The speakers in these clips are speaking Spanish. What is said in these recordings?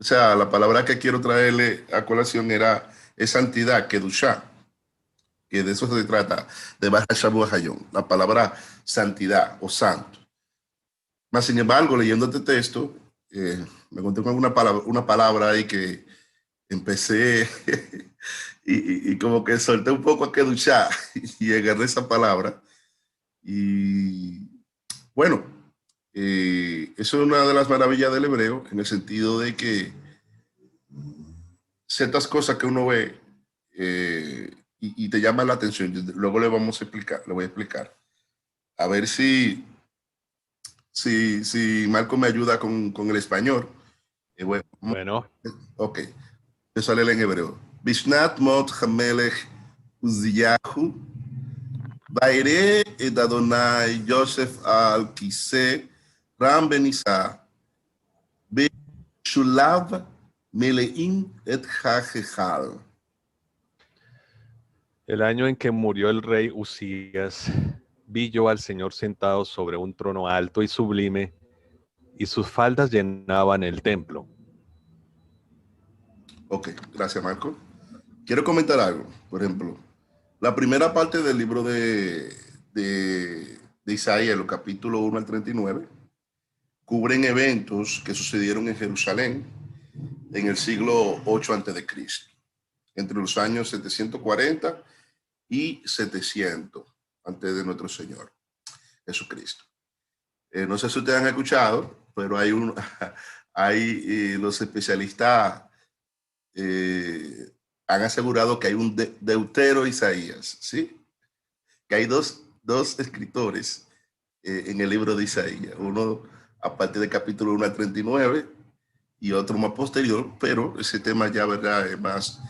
O sea, la palabra que quiero traerle a colación es santidad, kedushá, que de eso se trata, de Baja Shabu Hayón, la palabra santidad o santo. Más sin embargo, leyendo este texto, me encontré con una palabra ahí que empecé y como que solté un poco a kedushá y agarré esa palabra. Y bueno, eso es una de las maravillas del hebreo, en el sentido de que ciertas cosas que uno ve y te llama la atención. Luego le voy a explicar. A ver si Marco me ayuda con el español. Bueno, Bueno, ok, eso sale en hebreo. Bishnat mot hamelech Uziyahu, Baire ed Adonai Joseph al Kise, Ram Benisa, Be Shulav Meleim et Hajejal. el año en que murió el rey Usías, vi yo al Señor sentado sobre un trono alto y sublime, y sus faldas llenaban el templo. Ok, gracias Marco. Quiero comentar algo. Por ejemplo, la primera parte del libro de Isaías, los capítulos 1 al 39, cubren eventos que sucedieron en Jerusalén en el siglo 8 a.C., entre los años 740 y 700 antes de nuestro Señor Jesucristo. No sé si ustedes han escuchado, pero hay los especialistas eh, han asegurado que hay un deutero Isaías, ¿sí? Que hay dos escritores en el libro de Isaías, uno a partir del capítulo 1 al 39 y otro más posterior, pero ese tema ya, ¿verdad?, es más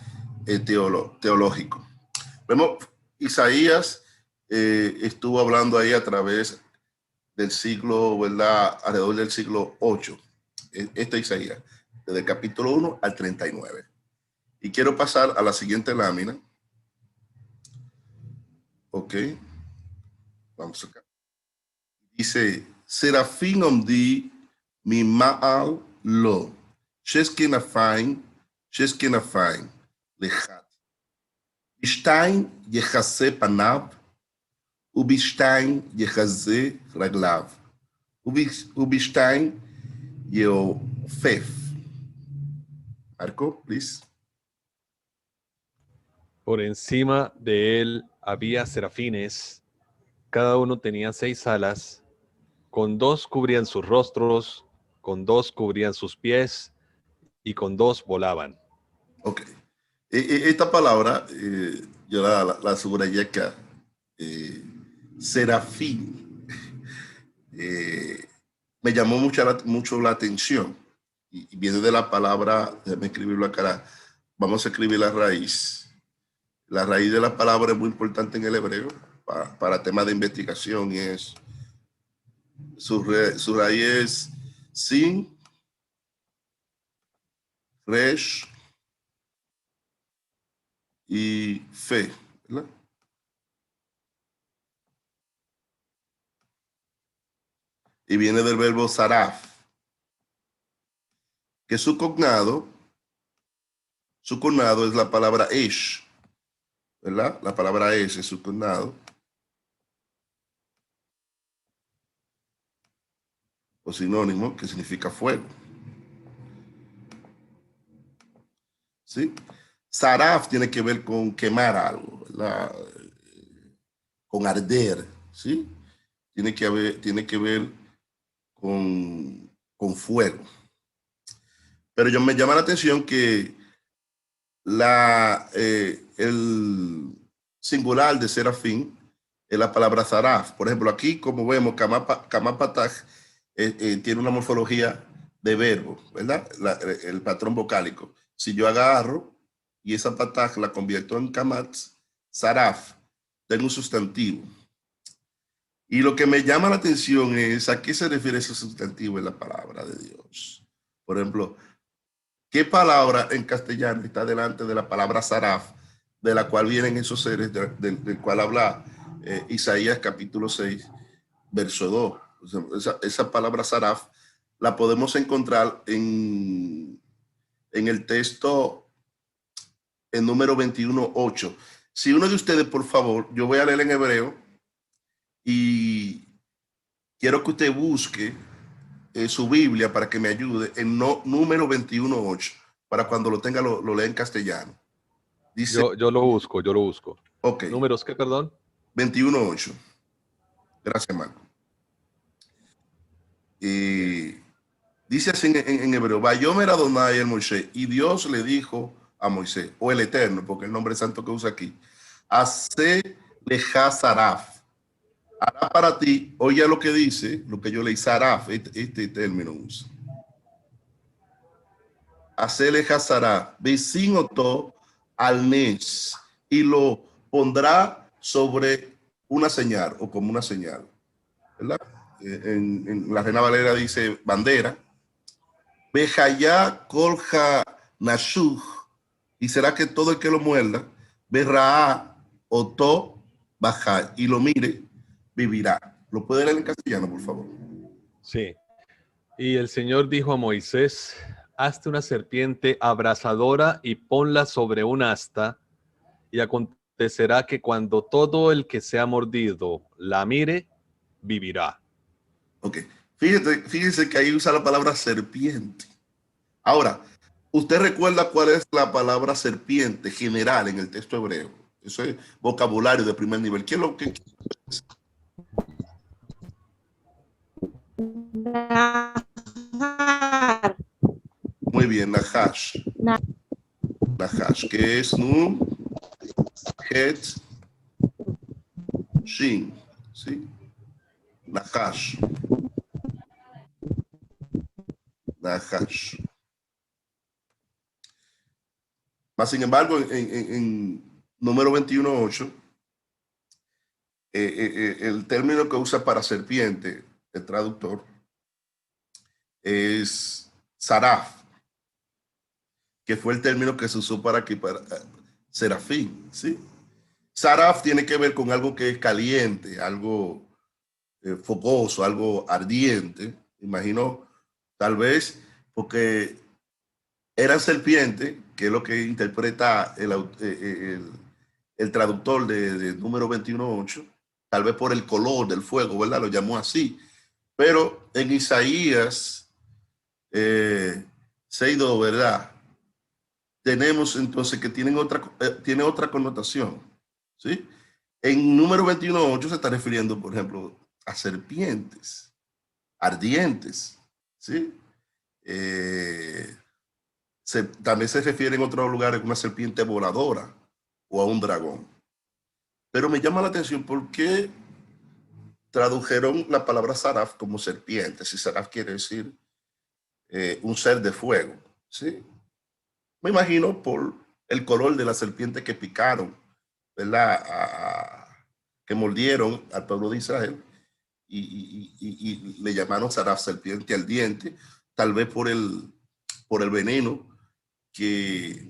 teológico. Vemos, Isaías estuvo hablando ahí a través del siglo, ¿verdad?, alrededor del siglo 8. Este Isaías, desde el capítulo 1 al 39. Y quiero pasar a la siguiente lámina. Ok, vamos acá. Dice, Serafín omdi mi ma'al lo, sheskenafain, lechat. Bishtain yechase panav, ubishtain yechase raglav, ubishtain yeofef. Marco, please. Por encima de él había serafines, cada uno tenía 6 alas, con 2 cubrían sus rostros, con 2 cubrían sus pies, y con 2 volaban. Ok. Esta palabra, yo la subrayé acá. Serafín. Me llamó mucho la atención. Y viene de la palabra, déjame escribirlo acá. Vamos a escribir la raíz. La raíz de la palabra es muy importante en el hebreo para temas de investigación y es su raíz es sin, resh y fe, ¿verdad? Y viene del verbo saraf, que su cognado es la palabra esh, ¿verdad? La palabra esh es su cognado, o sinónimo, que significa fuego. ¿Sí? Saraf tiene que ver con quemar algo, ¿verdad? Con arder, ¿sí? Tiene que ver con fuego. Pero yo me llama la atención que el singular de serafín es la palabra zaraf. Por ejemplo, aquí, como vemos, kamapatag tiene una morfología de verbo, ¿verdad? El patrón vocálico. Si yo agarro y esa patag la convierto en kamat, zaraf, tengo un sustantivo. Y lo que me llama la atención es a qué se refiere ese sustantivo en la palabra de Dios. Por ejemplo, ¿qué palabra en castellano está delante de la palabra saraf, de la cual vienen esos seres, del cual habla Isaías capítulo 6, verso 2? O sea, esa palabra saraf la podemos encontrar en en el texto, en número 21:8. Si uno de ustedes, por favor, yo voy a leer en hebreo y quiero que usted busque su Biblia para que me ayude en número 21:8, para cuando lo tenga lo lea en castellano. Dice, Yo lo busco, yo lo busco. ok, ¿Números qué, perdón? 21:8. Gracias, Marco. Dice así en hebreo, Vayomer Adonai el Moisés, y Dios le dijo a Moisés, o el Eterno, porque el nombre santo que usa aquí, hace leja saraf. Hará para ti, oye lo que dice, lo que yo leí, saraf, este término usa. Hace leja saraf, vecino oto al nes, y lo pondrá sobre una señal, o como una señal, ¿verdad? En la Reina Valera dice bandera. Bejaya colja nashuj, y será que todo el que lo muerda, verá oto baja, y lo mire, vivirá. ¿Lo puede leer en castellano, por favor? Sí. Y el Señor dijo a Moisés, hazte una serpiente abrasadora y ponla sobre un asta, y acontecerá que cuando todo el que sea mordido la mire, vivirá. Ok. Fíjese que ahí usa la palabra serpiente. Ahora, ¿usted recuerda cuál es la palabra serpiente general en el texto hebreo? Eso es vocabulario de primer nivel. ¿Qué es lo que? Muy bien, Nahash. Nahash, que es Nun, Het, Shin. ¿Sí? Nahash. Nahash. Más sin embargo, en número 21:8, el término que usa para serpiente, el traductor, es saraf, que fue el término que se usó para aquí, para serafín, ¿sí? Saraf tiene que ver con algo que es caliente, algo fogoso, algo ardiente. Imagino, tal vez, porque eran serpientes, que es lo que interpreta el traductor de número 21:8, tal vez por el color del fuego, ¿verdad? Lo llamó así. Pero en Isaías 6:2, ¿verdad? Tenemos entonces que tiene otra connotación, ¿sí? En número 21:8 se está refiriendo, por ejemplo, a serpientes ardientes, ¿sí? También se refiere en otros lugares a una serpiente voladora o a un dragón. Pero me llama la atención por qué tradujeron la palabra saraf como serpiente, si saraf quiere decir un ser de fuego, ¿sí? Me imagino por el color de la serpiente que picaron, ¿verdad? Que mordieron al pueblo de Israel y le llamaron saraf, serpiente al diente, tal vez por el veneno que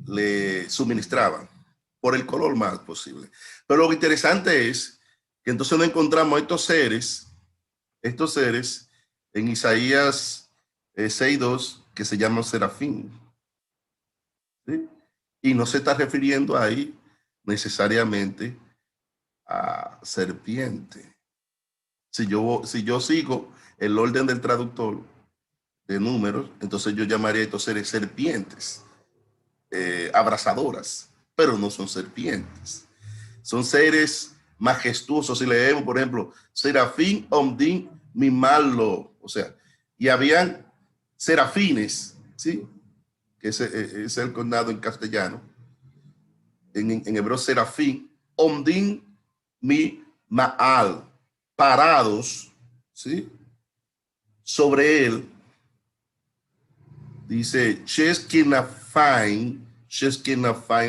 le suministraban, por el color más posible. Pero lo interesante es que entonces no encontramos estos seres en Isaías 6:2 que se llaman serafín, ¿sí? Y no se está refiriendo ahí necesariamente a serpiente. Si yo sigo el orden del traductor de números, entonces yo llamaría a estos seres serpientes, abrasadoras, pero no son serpientes. Son seres majestuosos. Si leemos, por ejemplo, serafín omdim mimalo, o sea, y habían serafines, ¿sí? Que es el condado en castellano. En hebreo, serafín, omdim mi maal, parados, ¿sí? Sobre él, dice, Sheskinafain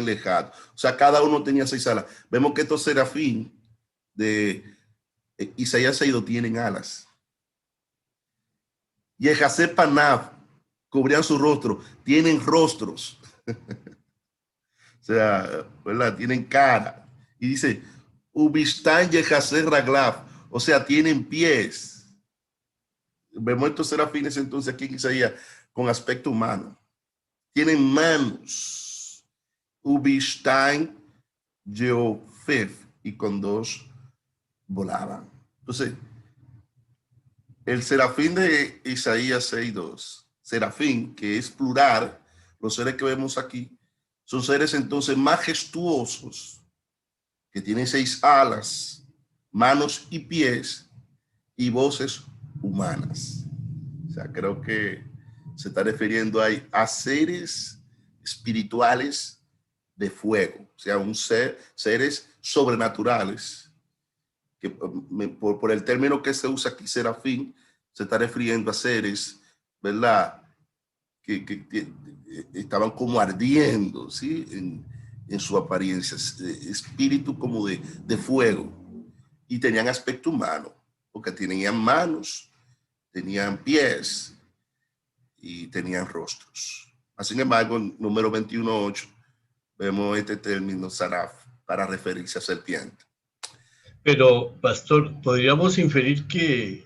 lejad. O sea, cada uno tenía 6 alas. Vemos que estos serafín de Isaías 6 tienen alas. Y el Panav cubrían su rostro, tienen rostros. O sea, ¿verdad? Tienen cara. Y dice, Ubistan Yehasé Raglav, o sea, tienen pies. vemos estos serafines entonces aquí en Isaías con aspecto humano. Tienen manos, ubistain, geofef, y con dos volaban. Entonces, el serafín de Isaías 6:2, serafín, que es plural, los seres que vemos aquí, son seres entonces majestuosos, que tienen 6 alas, manos y pies, y voces humanas. O sea, creo que se está refiriendo ahí a seres espirituales de fuego, o sea, seres sobrenaturales, que por el término que se usa aquí, serafín, se está refiriendo a seres, ¿verdad?, que estaban como ardiendo, ¿sí?, en su apariencia, espíritu como de fuego, y tenían aspecto humano, porque tenían manos, tenían pies y tenían rostros. Sin embargo, en número 21:8 vemos este término saraf para referirse a serpiente. Pero, pastor, podríamos inferir que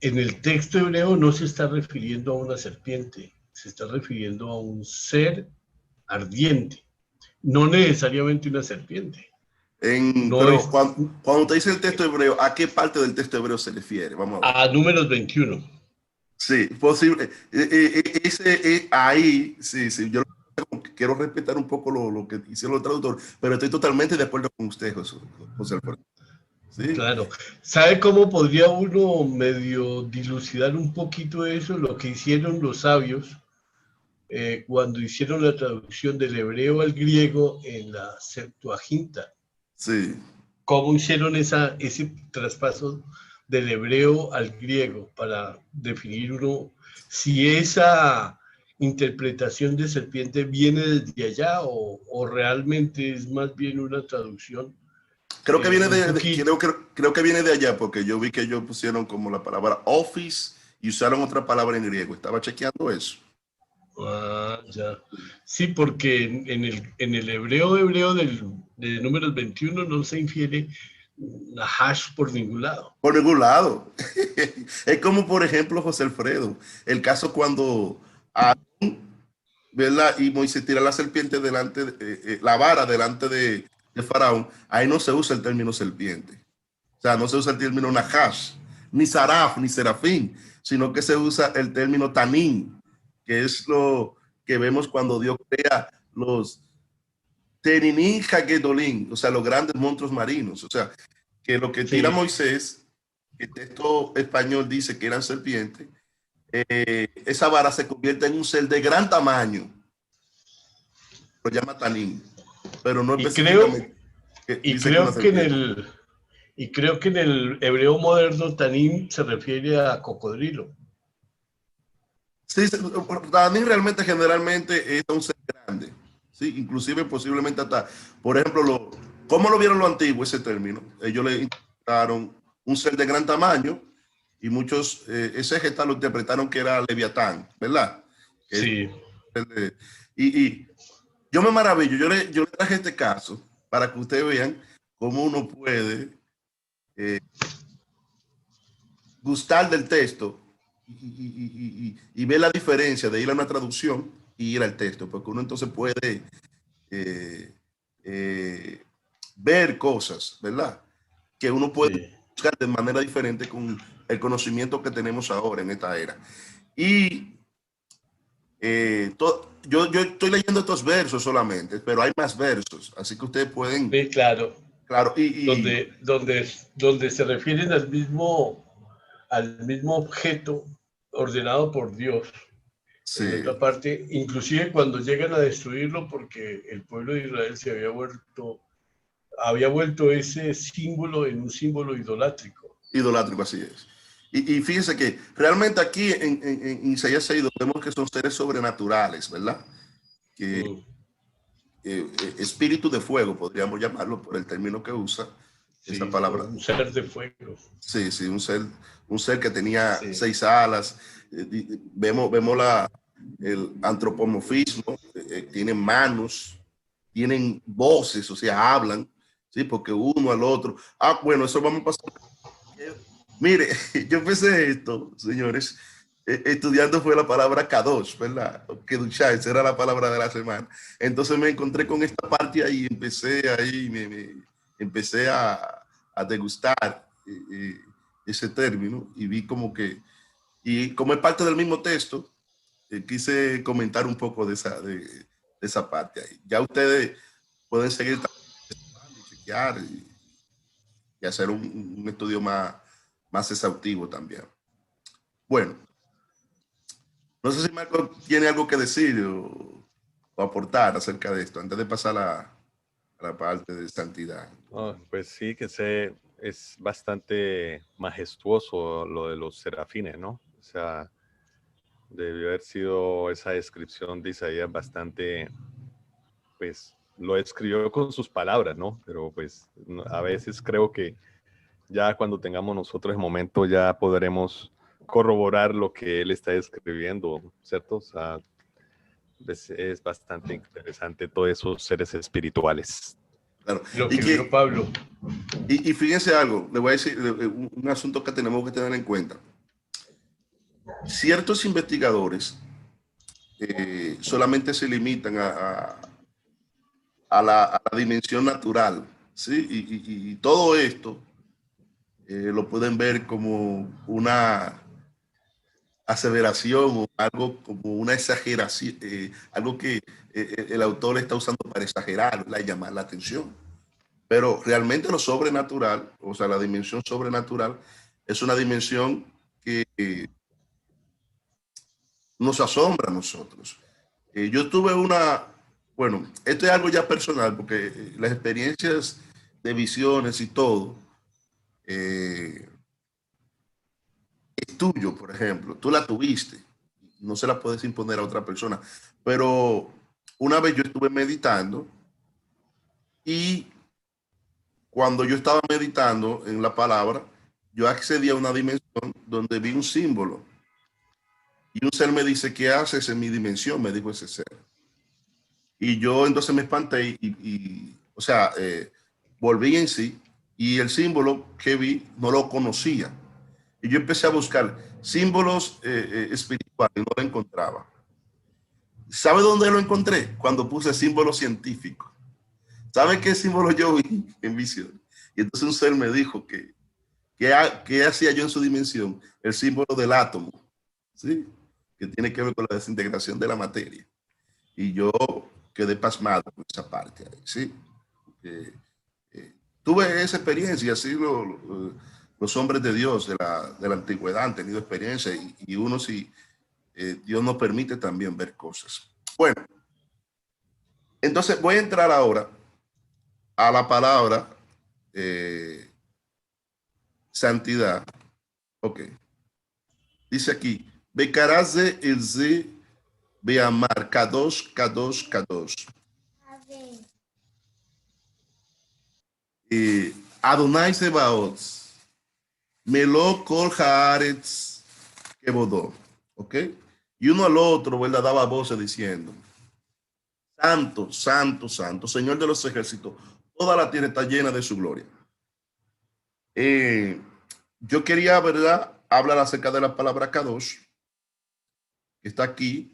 en el texto hebreo no se está refiriendo a una serpiente, se está refiriendo a un ser ardiente, no necesariamente una serpiente. No Pero es, cuando te dice el texto hebreo, ¿a qué parte del texto hebreo se refiere? Vamos a ver. a Números 21. Sí, posible. Ahí, sí, yo quiero respetar un poco lo que hicieron los traductores, pero estoy totalmente de acuerdo con usted, José Alfredo. Sí. Claro. ¿Sabe cómo podría uno medio dilucidar un poquito eso? Lo que hicieron los sabios cuando hicieron la traducción del hebreo al griego en la Septuaginta. Sí. ¿Cómo hicieron ese traspaso del hebreo al griego para definir uno si esa interpretación de serpiente viene desde allá o realmente es más bien una traducción? Creo que viene creo que viene de allá, porque yo vi que ellos pusieron como la palabra office y usaron otra palabra en griego. Estaba chequeando eso. Ah, ya. Sí, porque en el hebreo de Números 21 no se infiere Nahash por ningún lado. Por ningún lado. Es como, por ejemplo, José Alfredo, el caso cuando ¿verdad?, y Moisés tira la serpiente delante, la vara delante de Faraón. Ahí no se usa el término serpiente. O sea, no se usa el término Nahash, ni Saraf, ni Serafín, sino que se usa el término Tanín, que es lo que vemos cuando Dios crea los Teninín Hagedolín, o sea, los grandes monstruos marinos. O sea, que lo que tira Moisés, el texto español dice que eran serpientes, esa vara se convierte en un ser de gran tamaño, lo llama Tanín, pero no específicamente. Y creo que en el hebreo moderno Tanín se refiere a cocodrilo. Sí, Tanín realmente generalmente es un ser grande, sí, inclusive posiblemente hasta, por ejemplo, ¿cómo lo vieron los antiguos ese término? Ellos le interpretaron un ser de gran tamaño y muchos exégetas lo interpretaron que era Leviatán, ¿verdad? Sí. Y yo me maravillo, yo le traje este caso para que ustedes vean cómo uno puede gustar del texto y ver la diferencia de ir a una traducción y ir al texto, porque uno entonces puede ver cosas, ¿verdad?, que uno puede buscar de manera diferente con el conocimiento que tenemos ahora en esta era. Y yo estoy leyendo estos versos solamente, pero hay más versos, así que ustedes pueden... Sí, claro. Claro, donde se refieren al mismo objeto ordenado por Dios. Sí. En otra parte, inclusive cuando llegan a destruirlo, porque el pueblo de Israel se había vuelto ese símbolo en un símbolo idolátrico. Idolátrico, así es. Y fíjense que realmente aquí en Isaías 6 vemos que son seres sobrenaturales, ¿verdad? Que espíritu de fuego, podríamos llamarlo por el término que usa, sí, esa palabra. Un ser de fuego. Sí, sí, un ser que tenía 6 alas. Vemos el antropomorfismo, tienen manos, tienen voces, o sea, hablan, ¿sí? Porque uno al otro. Bueno, eso vamos a pasar Mire, yo empecé esto, señores, estudiando fue la palabra kadosh, ¿verdad? Kedushá, esa era la palabra de la semana. Entonces me encontré con esta parte ahí, empecé a degustar ese término y vi como que, y como es parte del mismo texto, quise comentar un poco de esa parte ahí. Ya ustedes pueden seguir y chequear y hacer un estudio más exhaustivo también. Bueno, no sé si Marco tiene algo que decir o aportar acerca de esto, antes de pasar a la parte de santidad. Oh, pues sí, es bastante majestuoso lo de los serafines, ¿no? O sea, debió haber sido esa descripción de Isaías bastante, pues lo escribió con sus palabras, ¿no? Pero pues a veces creo que ya cuando tengamos nosotros el momento ya podremos corroborar lo que él está escribiendo, ¿cierto? O sea, es bastante interesante todos esos seres espirituales. Claro. Lo que vio Pablo. Y fíjense algo, le voy a decir un asunto que tenemos que tener en cuenta. Ciertos investigadores solamente se limitan a la dimensión natural, ¿sí? Y todo esto lo pueden ver como una aseveración o algo como una exageración, algo que el autor está usando para exagerar, y llamar la atención. Pero realmente lo sobrenatural, o sea, la dimensión sobrenatural, es una dimensión que nos asombra a nosotros. Yo tuve bueno, esto es algo ya personal, porque las experiencias de visiones y todo, es tuyo, por ejemplo, tú la tuviste, no se la puedes imponer a otra persona, pero una vez yo estuve meditando y cuando yo estaba meditando en la palabra, yo accedí a una dimensión donde vi un símbolo y un ser me dice, ¿qué haces en mi dimensión? Me dijo ese ser. Y yo entonces me espanté o sea, volví en sí y el símbolo que vi no lo conocía. Y yo empecé a buscar símbolos espirituales y no lo encontraba. ¿Sabe dónde lo encontré? Cuando puse símbolo científico. ¿Sabe qué símbolo yo vi en visión? Y entonces un ser me dijo ¿qué hacía yo en su dimensión? El símbolo del átomo, ¿sí? Que tiene que ver con la desintegración de la materia. Y yo quedé pasmado con esa parte ahí, ¿sí? Eh, tuve esa experiencia, así los hombres de Dios de la antigüedad han tenido experiencia y uno si Dios nos permite también ver cosas. Bueno, entonces voy a entrar ahora a la palabra santidad. Ok. Dice aquí, Bekaraze Elze Beamar Kadosh, Kadosh, Kadosh. Adonai Sebaot, Melo Kol Haaretz Kebodó. ¿Ok? Y uno al otro, ¿verdad? Daba voces diciendo, Santo, Santo, Santo, Señor de los ejércitos, toda la tierra está llena de su gloria. Yo quería, ¿verdad? Hablar acerca de la palabra Kadosh, que está aquí.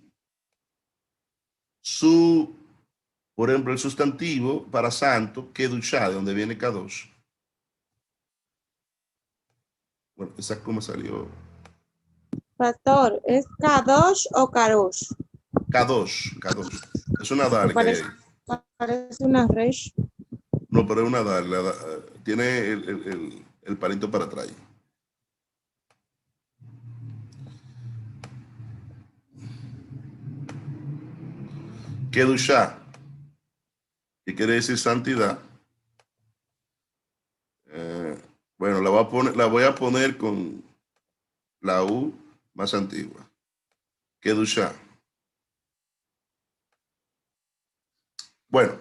Por ejemplo, el sustantivo para santo, Kedushá, de donde viene Kadosh. Bueno, esa es como salió. Pastor, ¿es Kadosh o Karosh? Kadosh, Kadosh. Es una dal que hay ahí. Parece una resh. No, pero es una dal. Tiene el palito para atrás. Kedushá, que quiere decir santidad. Bueno, la voy a poner con la U más antigua. Kedushá. Bueno,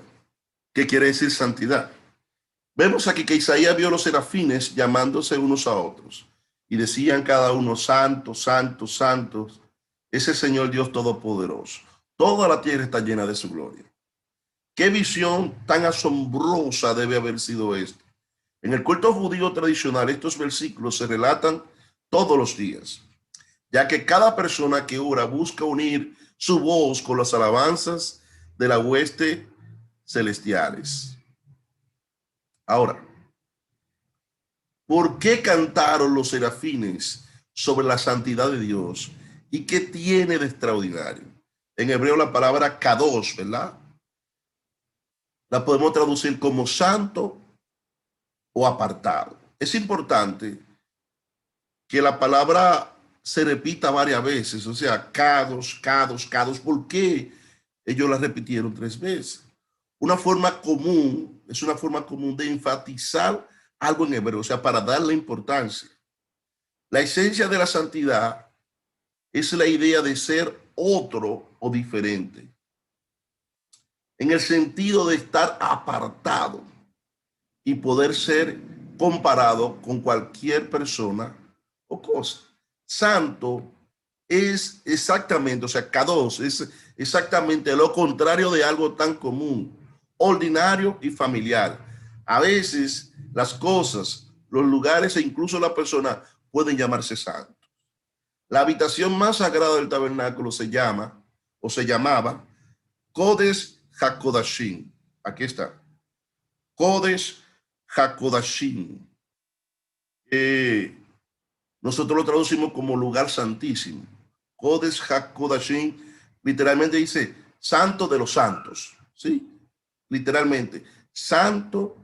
¿qué quiere decir santidad? Vemos aquí que Isaías vio los serafines llamándose unos a otros y decían cada uno, santo, santo, santo, es el Señor Dios Todopoderoso. Toda la tierra está llena de su gloria. Qué visión tan asombrosa debe haber sido esta. En el culto judío tradicional, estos versículos se relatan todos los días, ya que cada persona que ora busca unir su voz con las alabanzas de la hueste celestiales. Ahora, ¿por qué cantaron los serafines sobre la santidad de Dios? ¿Y qué tiene de extraordinario? En hebreo la palabra kadosh, ¿verdad? La podemos traducir como santo o apartado. Es importante que la palabra se repita varias veces, o sea, kadosh, kadosh, kadosh. ¿Por qué ellos la repitieron 3 veces? Una forma común, es una forma común de enfatizar algo en hebreo, o sea, para darle importancia. La esencia de la santidad es la idea de ser otro o diferente, en el sentido de estar apartado y poder ser comparado con cualquier persona o cosa. Santo es exactamente, o sea, kadosh es exactamente lo contrario de algo tan común, ordinario y familiar. A veces las cosas, los lugares e incluso la persona pueden llamarse santos. La habitación más sagrada del tabernáculo se llama o se llamaba Kodesh HaKodashim. Aquí está. Kodesh HaKodashim. Nosotros lo traducimos como lugar santísimo. Kodesh HaKodashim literalmente dice santo de los santos. ¿Sí? Literalmente. Santo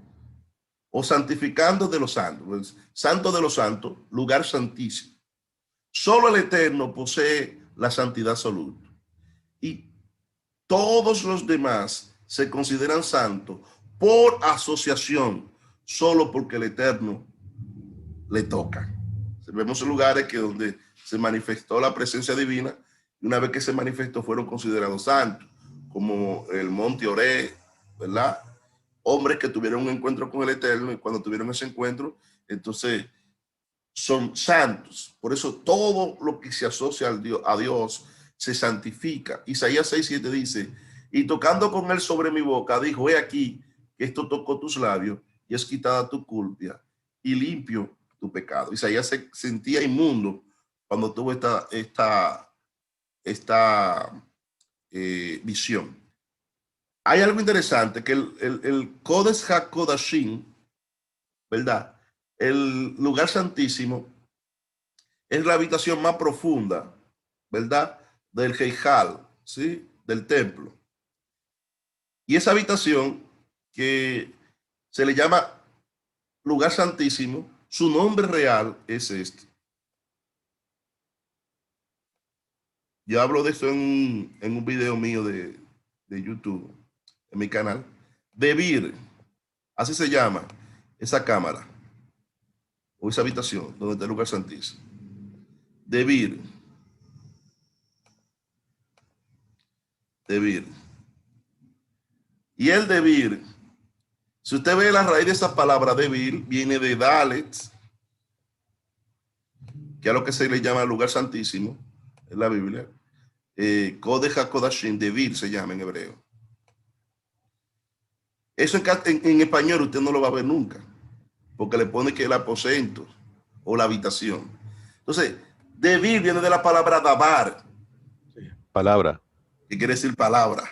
o santificando de los santos. Santo de los santos, lugar santísimo. Solo el Eterno posee la santidad absoluta. Y todos los demás se consideran santos por asociación, solo porque el Eterno le toca. Vemos lugares que donde se manifestó la presencia divina, y una vez que se manifestó fueron considerados santos, como el monte Oré, ¿verdad? Hombres que tuvieron un encuentro con el Eterno, y cuando tuvieron ese encuentro, entonces son santos. Por eso todo lo que se asocia a Dios se santifica. Isaías 6:7 dice, y tocando con él sobre mi boca, dijo, he aquí que esto tocó tus labios y es quitada tu culpa y limpio tu pecado. Isaías se sentía inmundo cuando tuvo esta visión. Hay algo interesante, que el Kodesh HaKodashim, ¿verdad? El lugar santísimo es la habitación más profunda, ¿verdad? Del Heijal, ¿sí? Del templo. Y esa habitación que se le llama lugar santísimo, su nombre real es este. Yo hablo de esto en un video mío de YouTube, en mi canal. Debir, así se llama esa cámara o esa habitación donde está el lugar santísimo. Debir. Debir. Y el debir, si usted ve la raíz de esa palabra debir, viene de Dalet, que es lo que se le llama el lugar santísimo en la Biblia. Kodesh HaKodashim, debir se llama en hebreo. Eso en español usted no lo va a ver nunca, porque le pone que el aposento o la habitación. Entonces, debir viene de la palabra dabar. Sí, palabra. Que quiere decir palabra.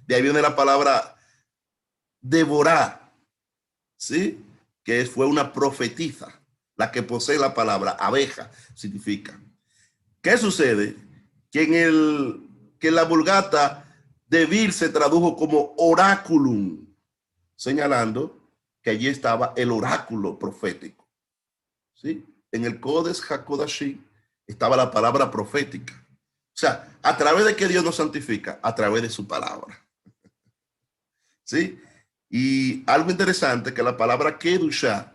De ahí viene la palabra devorar, ¿sí? Que fue una profetisa, la que posee la palabra abeja, significa. ¿Qué sucede? Que en la Vulgata, debir se tradujo como oráculum, señalando que allí estaba el oráculo profético, ¿sí? En el Kodesh HaKodashim estaba la palabra profética. O sea, ¿a través de qué Dios nos santifica? A través de su palabra. ¿Sí? Y algo interesante, que la palabra Kedushá,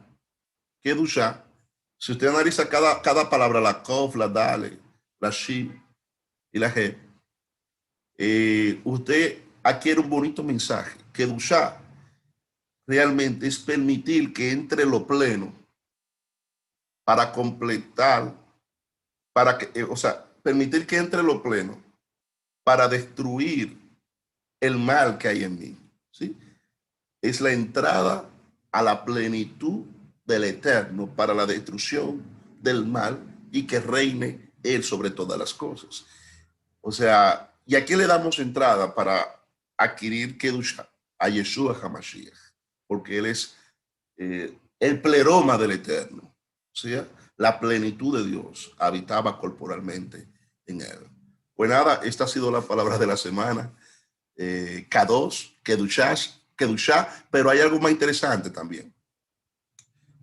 si usted analiza cada palabra, la Kof, la Dale, la Shi y la He, usted adquiere un bonito mensaje. Kedushá realmente es permitir que entre lo pleno para completar, o sea, permitir que entre lo pleno para destruir el mal que hay en mí, ¿sí? Es la entrada a la plenitud del Eterno para la destrucción del mal y que reine Él sobre todas las cosas. O sea, y aquí le damos entrada para adquirir Kedusha a Yeshua HaMashiach, porque Él es el pleroma del Eterno. O sea, la plenitud de Dios habitaba corporalmente en Él. Pues nada, esta ha sido la palabra de la semana. Kadosh, Kedushá, pero hay algo más interesante también.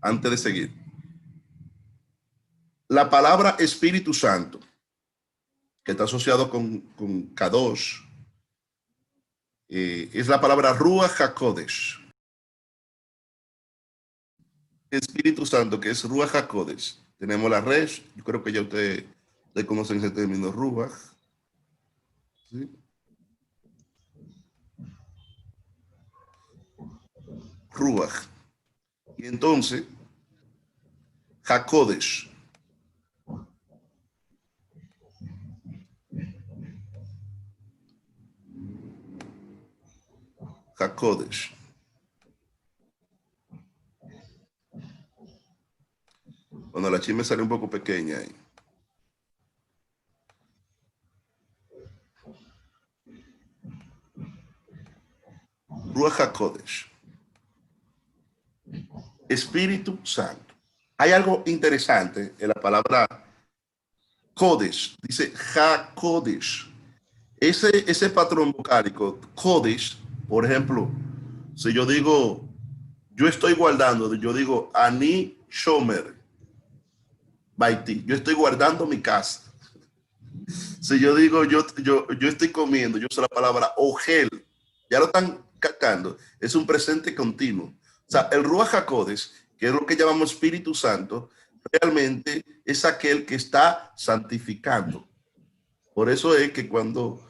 Antes de seguir, la palabra Espíritu Santo, que está asociado con Kadosh, es la palabra Ruach HaKodesh. Espíritu Santo, que es Ruach HaKodesh. Tenemos la Resh, yo creo que ya ustedes le conocen ese término Ruach. ¿Sí? Ruach. Y entonces, HaKodesh. HaKodesh. Bueno, la chisme sale un poco pequeña ahí. Ruach HaKodesh. Espíritu Santo. Hay algo interesante en la palabra Kodesh. Dice HaKodesh. Ese patrón vocálico, Kodesh, por ejemplo, si yo digo, yo estoy guardando, yo digo, Ani Shomer, Baiti, yo estoy guardando mi casa. Si yo digo, yo estoy comiendo, yo uso la palabra Ogel, ya lo están captando, es un presente continuo. O sea, el Ruach HaKodesh, que es lo que llamamos Espíritu Santo, realmente es aquel que está santificando. Por eso es que cuando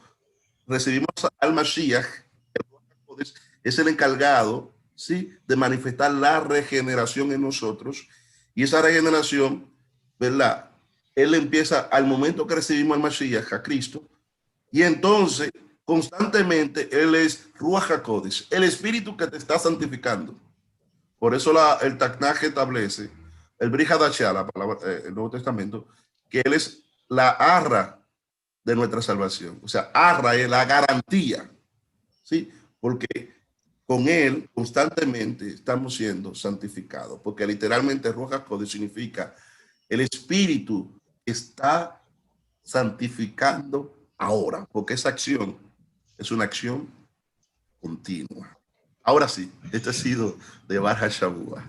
recibimos al Mashiach, el Ruach HaKodesh es el encargado, ¿sí?, de manifestar la regeneración en nosotros. Y esa regeneración, ¿verdad?, él empieza al momento que recibimos al Mashiach, a Cristo, y entonces constantemente él es Ruach HaKodesh, el espíritu que te está santificando. Por eso el Tanaj establece, el Brit Hadashah, la palabra, el Nuevo Testamento, que él es la arra de nuestra salvación. O sea, arra es la garantía, ¿sí? Porque con él constantemente estamos siendo santificados, porque literalmente Ruach HaKodesh significa el espíritu está santificando ahora, porque esa acción es una acción continua. Ahora sí, este ha sido de Bar HaShavua.